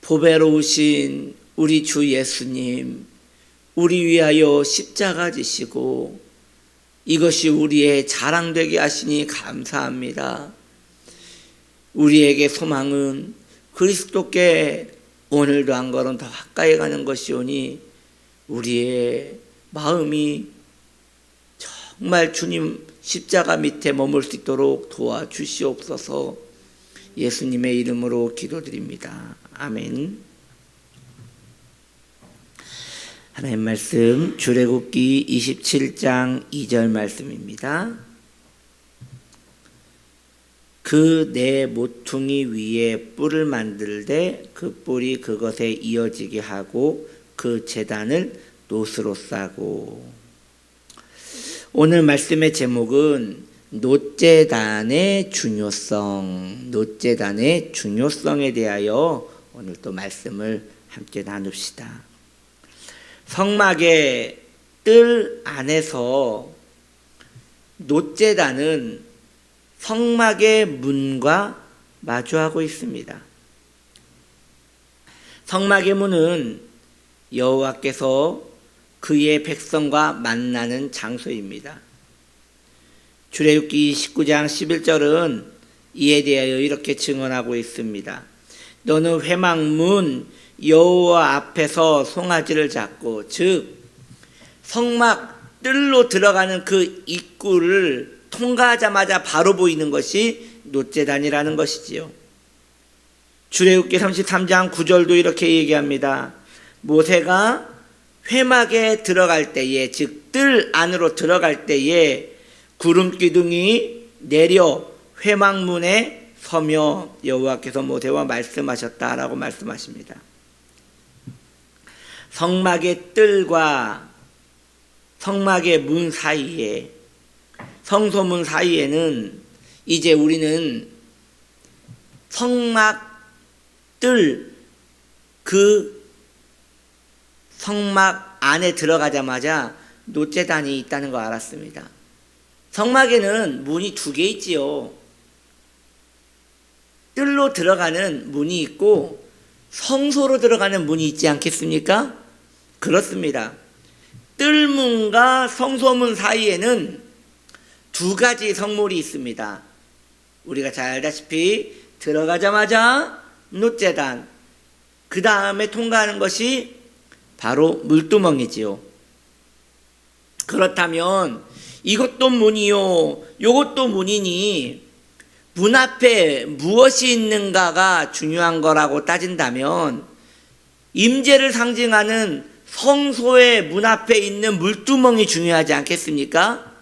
보배로우신 우리 주 예수님, 우리 위하여 십자가 지시고 이것이 우리의 자랑되게 하시니 감사합니다. 우리에게 소망은 그리스도께 오늘도 한 걸음 더 가까이 가는 것이오니 우리의 마음이 정말 주님 십자가 밑에 머물 수 있도록 도와주시옵소서. 예수님의 이름으로 기도드립니다. 아멘. 하나님 말씀 출애굽기 27장 2절 말씀입니다. 그 내 모퉁이 위에 뿔을 만들되 그 뿔이 그것에 이어지게 하고 그 제단을 놋으로 싸고. 오늘 말씀의 제목은 놋제단의 중요성, 놋제단의 중요성에 대하여 오늘 또 말씀을 함께 나눕시다. 성막의 뜰 안에서 놋제단은 성막의 문과 마주하고 있습니다. 성막의 문은 여호와께서 그의 백성과 만나는 장소입니다. 출애굽기 19장 11절은 이에 대하여 이렇게 증언하고 있습니다. 너는 회막문 여호와 앞에서 송아지를 잡고, 즉 성막 뜰로 들어가는 그 입구를 통과하자마자 바로 보이는 것이 놋제단이라는 것이지요. 출애굽기 33장 9절도 이렇게 얘기합니다. 모세가 회막에 들어갈 때에, 즉 뜰 안으로 들어갈 때에 구름 기둥이 내려 회막문에 서며 여호와께서 모세와 말씀하셨다라고 말씀하십니다. 성막의 뜰과 성막의 문 사이에, 성소문 사이에는 이제 우리는 성막 뜰, 그 성막 안에 들어가자마자 놋제단이 있다는 거 알았습니다. 성막에는 문이 2개 있지요. 뜰로 들어가는 문이 있고 성소로 들어가는 문이 있지 않겠습니까? 그렇습니다. 뜰문과 성소문 사이에는 2가지 성물이 있습니다. 우리가 잘 알다시피 들어가자마자 놋제단, 그 다음에 통과하는 것이 바로 물두멍이지요. 그렇다면 이것도 문이요, 이것도 문이니 문 앞에 무엇이 있는가가 중요한 거라고 따진다면 임재를 상징하는 성소의 문 앞에 있는 물두멍이 중요하지 않겠습니까?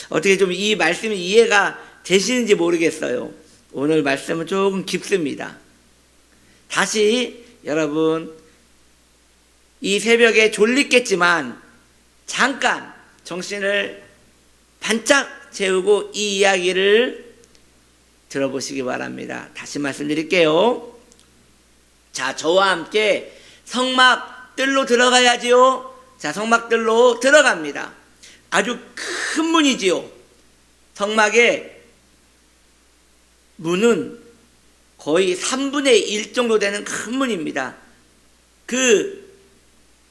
어떻게 좀 이 말씀이 이해가 되시는지 모르겠어요. 오늘 말씀은 조금 깊습니다. 다시 여러분, 이 새벽에 졸리겠지만 잠깐 정신을 반짝 채우고 이 이야기를 들어보시기 바랍니다. 다시 말씀드릴게요. 자, 저와 함께 성막 뜰로 들어가야지요. 자, 성막 뜰로 들어갑니다. 아주 큰 문이지요. 성막의 문은 거의 3분의 1 정도 되는 큰 문입니다. 그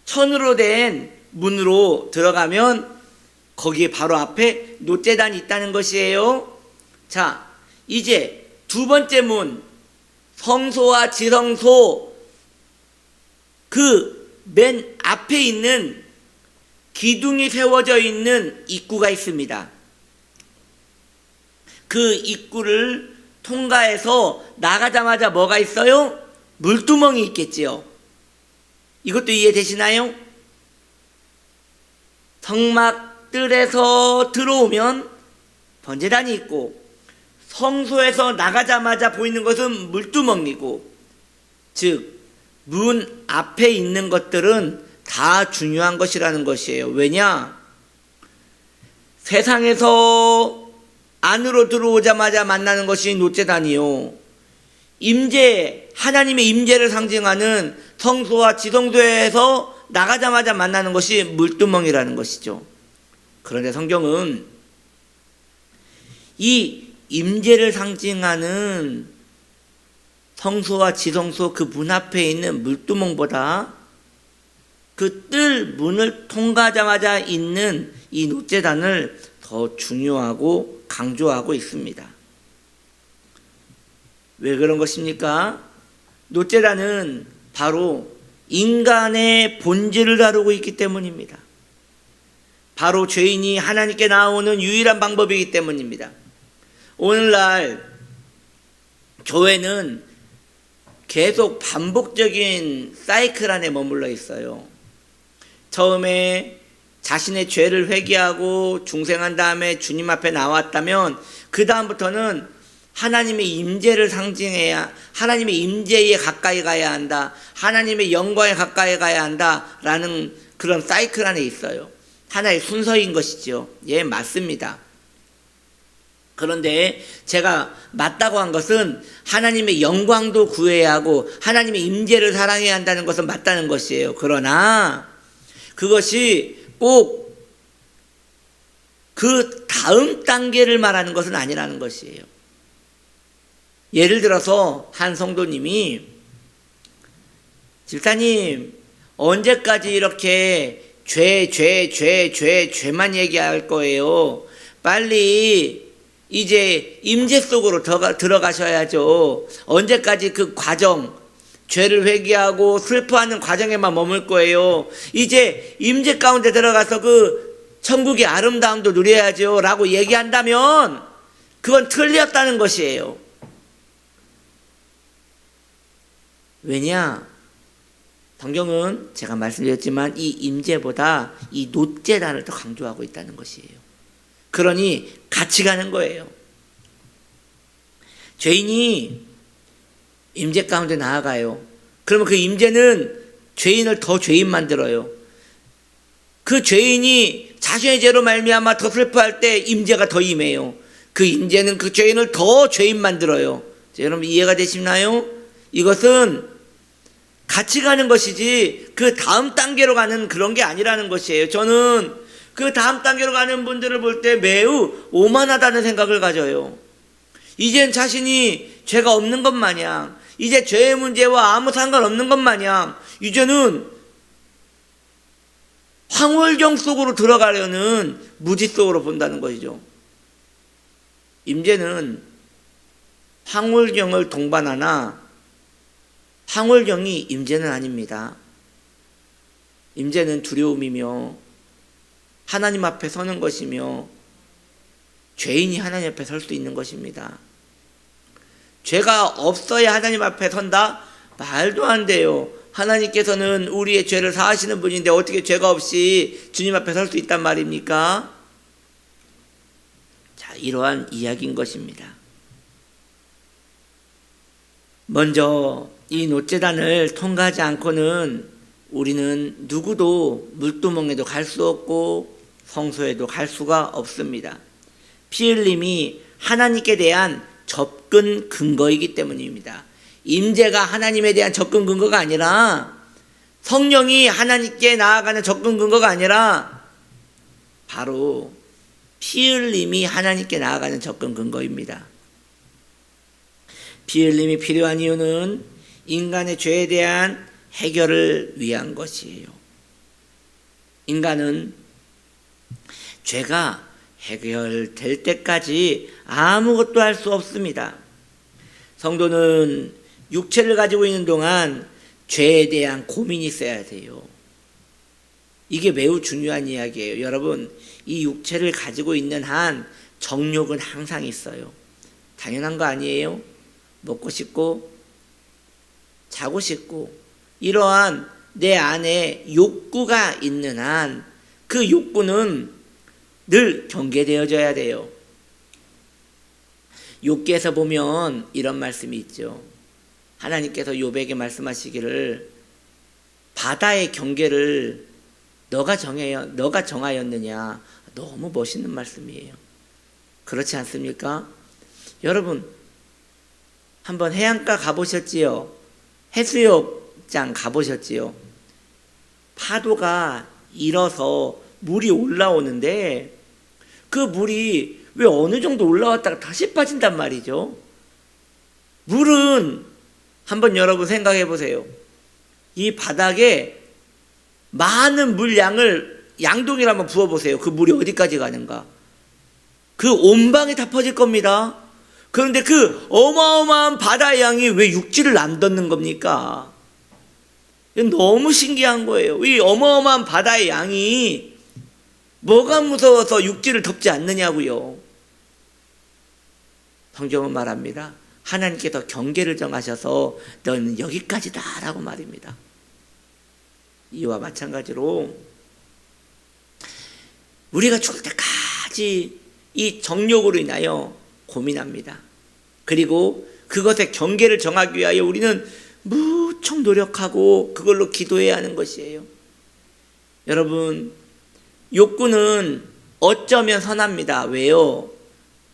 천으로 된 문으로 들어가면 거기에 바로 앞에 놋제단이 있다는 것이에요. 자, 이제 2번째 문, 성소와 지성소 그 맨 앞에 있는 기둥이 세워져 있는 입구가 있습니다. 그 입구를 통과해서 나가자마자 뭐가 있어요? 물두멍이 있겠지요. 이것도 이해되시나요? 성막 뜰에서 들어오면 번제단이 있고 성소에서 나가자마자 보이는 것은 물두멍이고, 즉 문 앞에 있는 것들은 다 중요한 것이라는 것이에요. 왜냐? 세상에서 안으로 들어오자마자 만나는 것이 놋제단이요, 임재, 하나님의 임재를 상징하는 성소와 지성소에서 나가자마자 만나는 것이 물두멍이라는 것이죠. 그런데 성경은 이 임재를 상징하는 성소와 지성소 그 문 앞에 있는 물두멍보다 그 뜰 문을 통과하자마자 있는 이 놋제단을 더 중요하고 강조하고 있습니다. 왜 그런 것입니까? 놋제단은 바로 인간의 본질을 다루고 있기 때문입니다. 바로 죄인이 하나님께 나오는 유일한 방법이기 때문입니다. 오늘날 교회는 계속 반복적인 사이클 안에 머물러 있어요. 처음에 자신의 죄를 회개하고 중생한 다음에 주님 앞에 나왔다면 그 다음부터는 하나님의 임재를 상징해야, 하나님의 임재에 가까이 가야 한다, 하나님의 영광에 가까이 가야 한다라는 그런 사이클 안에 있어요. 하나의 순서인 것이죠. 예, 맞습니다. 그런데 제가 맞다고 한 것은 하나님의 영광도 구해야 하고 하나님의 임재를 사랑해야 한다는 것은 맞다는 것이에요. 그러나 그것이 꼭 그 다음 단계를 말하는 것은 아니라는 것이에요. 예를 들어서 한 성도님이 집사님 언제까지 이렇게 죄만 얘기할 거예요. 빨리 이제 임재 속으로 들어가셔야죠. 언제까지 그 과정, 죄를 회개하고 슬퍼하는 과정에만 머물 거예요. 이제 임재 가운데 들어가서 그 천국의 아름다움도 누려야죠 라고 얘기한다면 그건 틀렸다는 것이에요. 왜냐? 성경은 제가 말씀드렸지만 이 임재보다 이 놋제단을 더 강조하고 있다는 것이에요. 그러니 같이 가는 거예요. 죄인이 임재 가운데 나아가요. 그러면 그 임재는 죄인을 더 죄인 만들어요. 그 죄인이 자신의 죄로 말미암아 더 슬퍼할 때 임재가 더 임해요. 그 임재는 그 죄인을 더 죄인 만들어요. 여러분 이해가 되시나요? 이것은 같이 가는 것이지 그 다음 단계로 가는 그런 게 아니라는 것이에요. 저는 그 다음 단계로 가는 분들을 볼 때 매우 오만하다는 생각을 가져요. 이젠 자신이 죄가 없는 것 마냥, 이제 죄의 문제와 아무 상관없는 것 마냥 이제는 황홀경 속으로 들어가려는 무지 속으로 본다는 것이죠. 임재는 황홀경을 동반하나 황홀경이 임재는 아닙니다. 임재는 두려움이며 하나님 앞에 서는 것이며 죄인이 하나님 앞에 설 수 있는 것입니다. 죄가 없어야 하나님 앞에 선다? 말도 안 돼요. 하나님께서는 우리의 죄를 사하시는 분인데 어떻게 죄가 없이 주님 앞에 설 수 있단 말입니까? 자, 이러한 이야기인 것입니다. 먼저 이 놋제단을 통과하지 않고는 우리는 누구도 물두멍에도 갈 수 없고 성소에도 갈 수가 없습니다. 피 흘림이 하나님께 대한 접근 근거이기 때문입니다. 임재가 하나님에 대한 접근 근거가 아니라, 성령이 하나님께 나아가는 접근 근거가 아니라 바로 피 흘림이 하나님께 나아가는 접근 근거입니다. 피 흘림이 필요한 이유는 인간의 죄에 대한 해결을 위한 것이에요. 인간은 죄가 해결될 때까지 아무것도 할 수 없습니다. 성도는 육체를 가지고 있는 동안 죄에 대한 고민이 있어야 돼요. 이게 매우 중요한 이야기예요. 여러분, 이 육체를 가지고 있는 한 정욕은 항상 있어요. 당연한 거 아니에요? 먹고 싶고 자고 싶고 이러한 내 안에 욕구가 있는 한 그 욕구는 늘 경계되어져야 돼요. 욥기에서 보면 이런 말씀이 있죠. 하나님께서 욥에게 말씀하시기를 바다의 경계를 너가 정하였느냐. 너무 멋있는 말씀이에요. 그렇지 않습니까? 여러분 한번 해안가 가보셨지요? 해수욕장 가보셨지요? 파도가 일어서 물이 올라오는데 그 물이 왜 어느 정도 올라왔다가 다시 빠진단 말이죠. 물은 한번 여러분 생각해 보세요. 이 바닥에 많은 물량을 양동이를 한번 부어보세요. 그 물이 어디까지 가는가. 그 온 방에 다 퍼질 겁니다. 그런데 그 어마어마한 바다의 양이 왜 육지를 안 덮는 겁니까? 너무 신기한 거예요. 이 어마어마한 바다의 양이 뭐가 무서워서 육지를 덮지 않느냐고요. 성경은 말합니다. 하나님께서 경계를 정하셔서 너는 여기까지다 라고 말입니다. 이와 마찬가지로 우리가 죽을 때까지 이 정욕으로 인하여 고민합니다. 그리고 그것의 경계를 정하기 위하여 우리는 무척 노력하고 그걸로 기도해야 하는 것이에요. 여러분, 욕구는 어쩌면 선합니다. 왜요?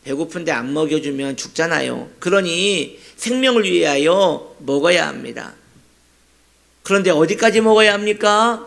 배고픈데 안 먹여주면 죽잖아요. 그러니 생명을 위하여 먹어야 합니다. 그런데 어디까지 먹어야 합니까?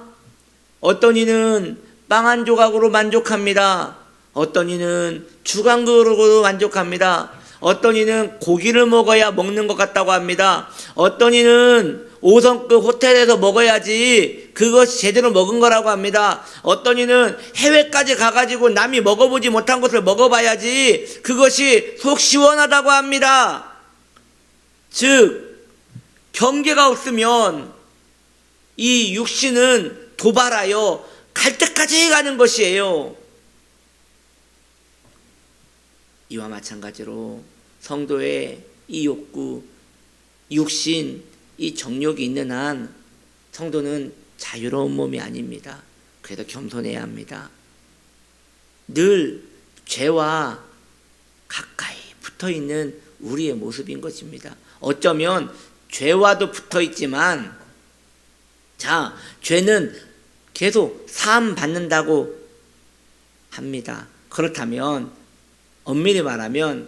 어떤 이는 빵 한 조각으로 만족합니다. 어떤 이는 죽 한 그릇으로 만족합니다. 어떤 이는 고기를 먹어야 먹는 것 같다고 합니다. 어떤 이는 5성급 호텔에서 먹어야지 그것이 제대로 먹은 거라고 합니다. 어떤 이는 해외까지 가가지고 남이 먹어보지 못한 것을 먹어봐야지 그것이 속 시원하다고 합니다. 즉 경계가 없으면 이 육신은 도발하여 갈 때까지 가는 것이에요. 이와 마찬가지로 성도의 이 욕구, 육신, 이 정욕이 있는 한 성도는 자유로운 몸이 아닙니다. 그래서 겸손해야 합니다. 늘 죄와 가까이 붙어있는 우리의 모습인 것입니다. 어쩌면 죄와도 붙어있지만 죄는 계속 사함 받는다고 합니다. 그렇다면 엄밀히 말하면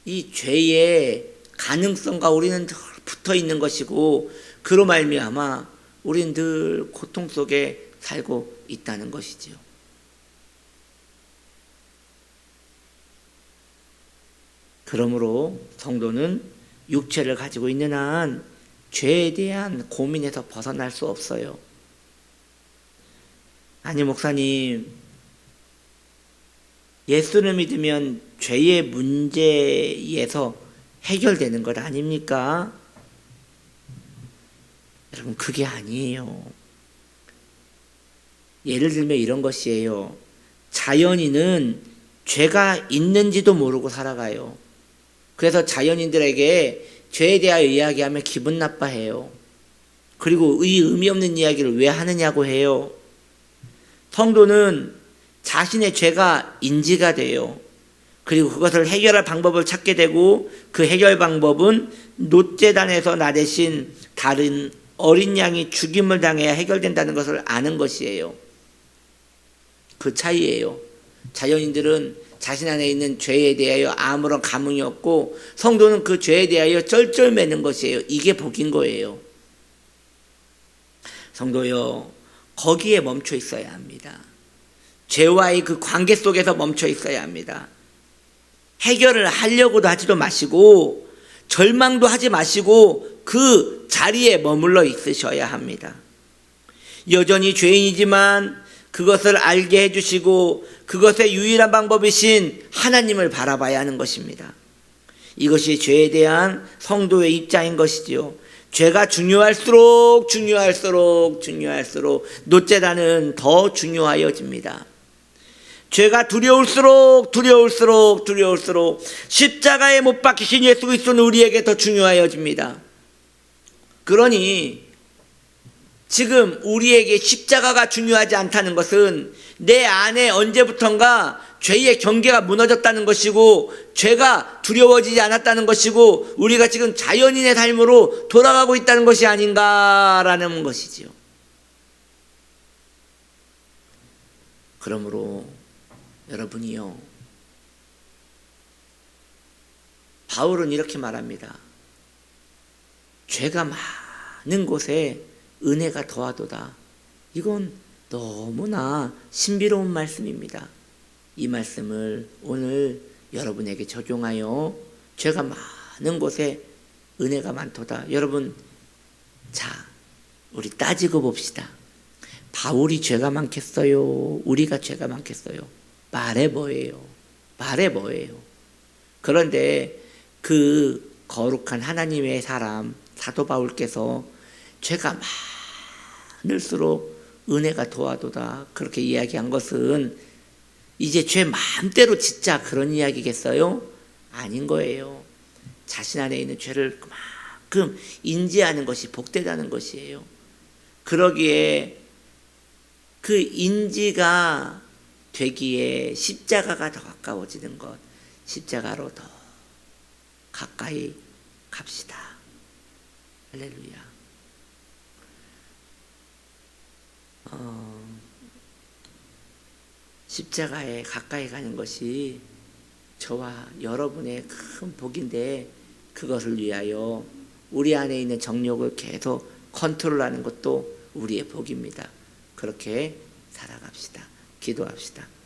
이 죄의 가능성과 우리는 늘 붙어 있는 것이고 그로 말미암아 우리는 늘 고통 속에 살고 있다는 것이지요. 그러므로 성도는 육체를 가지고 있는 한 죄에 대한 고민에서 벗어날 수 없어요. 아니 목사님, 예수를 믿으면 죄의 문제에서 해결되는 것 아닙니까? 여러분, 그게 아니에요. 예를 들면 이런 것이에요. 자연인은 죄가 있는지도 모르고 살아가요. 그래서 자연인들에게 죄에 대하여 이야기하면 기분 나빠해요. 그리고 의미 없는 이야기를 왜 하느냐고 해요. 성도는 자신의 죄가 인지가 돼요. 그리고 그것을 해결할 방법을 찾게 되고 그 해결 방법은 노제단에서 나 대신 다른 어린 양이 죽임을 당해야 해결된다는 것을 아는 것이에요. 그 차이예요. 자연인들은 자신 안에 있는 죄에 대하여 아무런 감흥이 없고 성도는 그 죄에 대하여 쩔쩔매는 것이에요. 이게 복인 거예요. 성도요, 거기에 멈춰 있어야 합니다. 죄와의 그 관계 속에서 멈춰 있어야 합니다. 해결을 하려고도 하지도 마시고 절망도 하지 마시고 그 자리에 머물러 있으셔야 합니다. 여전히 죄인이지만 그것을 알게 해주시고 그것의 유일한 방법이신 하나님을 바라봐야 하는 것입니다. 이것이 죄에 대한 성도의 입장인 것이지요. 죄가 중요할수록 노제단은 더 중요하여집니다. 죄가 두려울수록 십자가에 못 박히신 예수 그리스도는 우리에게 더 중요하여집니다. 그러니 지금 우리에게 십자가가 중요하지 않다는 것은 내 안에 언제부턴가 죄의 경계가 무너졌다는 것이고 죄가 두려워지지 않았다는 것이고 우리가 지금 자연인의 삶으로 돌아가고 있다는 것이 아닌가라는 것이지요. 그러므로 여러분이요, 바울은 이렇게 말합니다. 죄가 많은 곳에 은혜가 더하도다. 이건 너무나 신비로운 말씀입니다. 이 말씀을 오늘 여러분에게 적용하여 죄가 많은 곳에 은혜가 많도다. 여러분, 자, 우리 따지고 봅시다. 바울이 죄가 많겠어요? 우리가 죄가 많겠어요? 말해 뭐예요? 말해 뭐예요? 그런데 그 거룩한 하나님의 사람 사도 바울께서 죄가 많을수록 은혜가 도와도다 그렇게 이야기한 것은 이제 죄 마음대로 짓자 그런 이야기겠어요? 아닌 거예요. 자신 안에 있는 죄를 그만큼 인지하는 것이 복되다는 것이에요. 그러기에 그 인지가 되기에 십자가가 더 가까워지는 것, 십자가로 더 가까이 갑시다. 할렐루야. 십자가에 가까이 가는 것이 저와 여러분의 큰 복인데 그것을 위하여 우리 안에 있는 정욕을 계속 컨트롤하는 것도 우리의 복입니다. 그렇게 살아갑시다. 기도합시다.